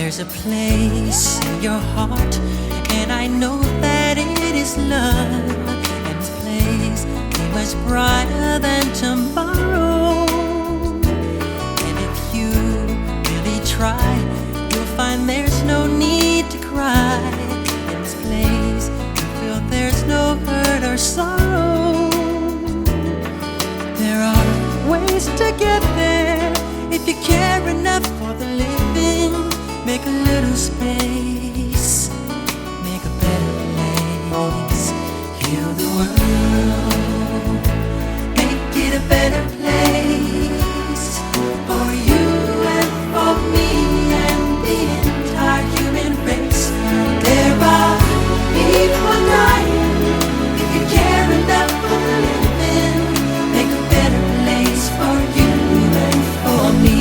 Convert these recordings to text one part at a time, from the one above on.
There's a place in your heart, and I know that it is love. And this place is much brighter than tomorrow. And if you really try, you'll find there's no need to cry. In this place, you feel there's no hurt or sorrow. There are ways to get there if you care enough for the living. Make a little space, make a better place. Heal the world, make it a better place for you and for me and the entire human race. There are people dying. If you care enough for the living, make a better place for you and for me.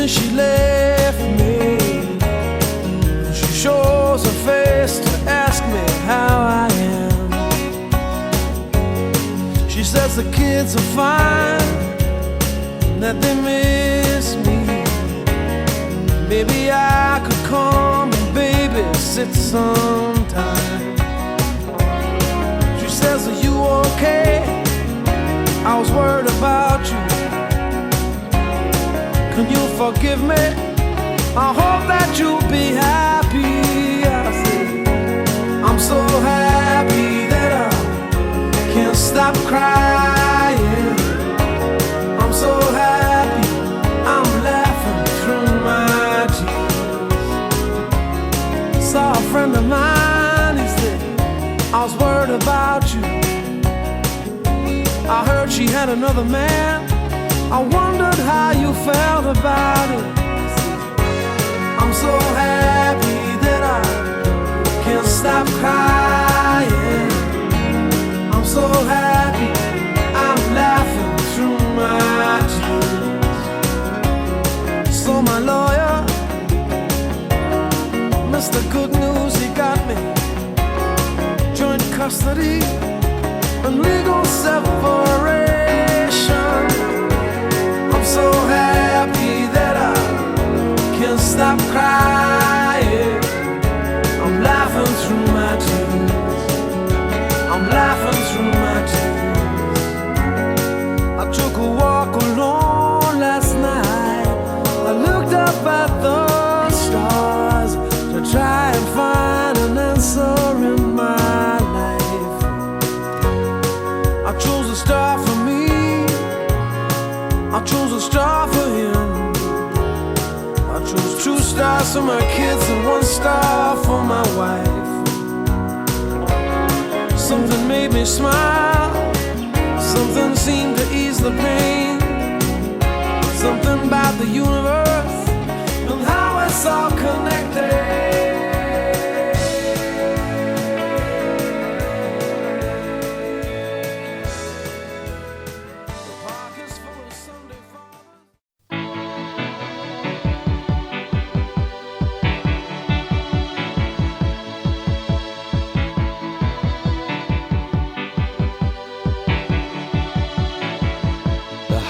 since she left me. She shows her face to ask me how I am. She says the kids are fine, that they miss me. Maybe I could come and babysit sometime. She says, are you okay? I was worried about you. Can you forgive me? I hope that you'll be happy. I said, I'm so happy that I can't stop crying. I'm so happy, I'm laughing through my tears. Saw a friend of mine, he said, I was worried about you. I heard she had another man. I wondered how you felt about it. I'm so happy that I can't stop crying. I'm so happy, I'm laughing through my tears. So my lawyer, Mr. Good News, he got me joint custody and legal separation. I'm so happy that I can't stop crying. I'm laughing through my tears. I'm laughing through my tears. I took a walk alone last night. I looked up at the stars to try and find an answer in my life. I chose a star for me, I chose a star for him. I chose 2 stars for my kids and 1 star for my wife. Something made me smile, something seemed to ease the pain. Something about the universe and how it's all connected.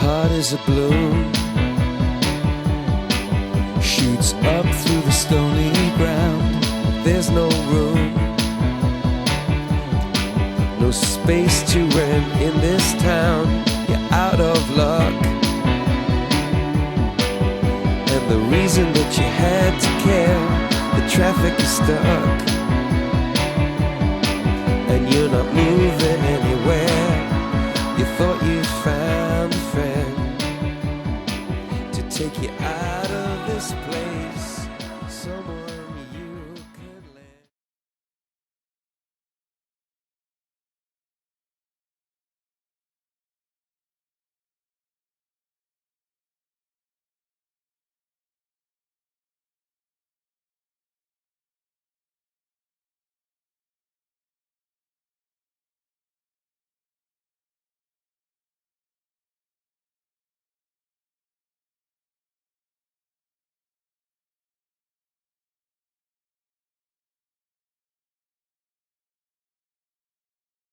Heart is a balloon, shoots up through the stony ground. There's no room, no space to rent in this town. You're out of luck, and the reason that you had to care, the traffic is stuck, and you're not moving anywhere. You thought you'd found a friend to take you out of this place.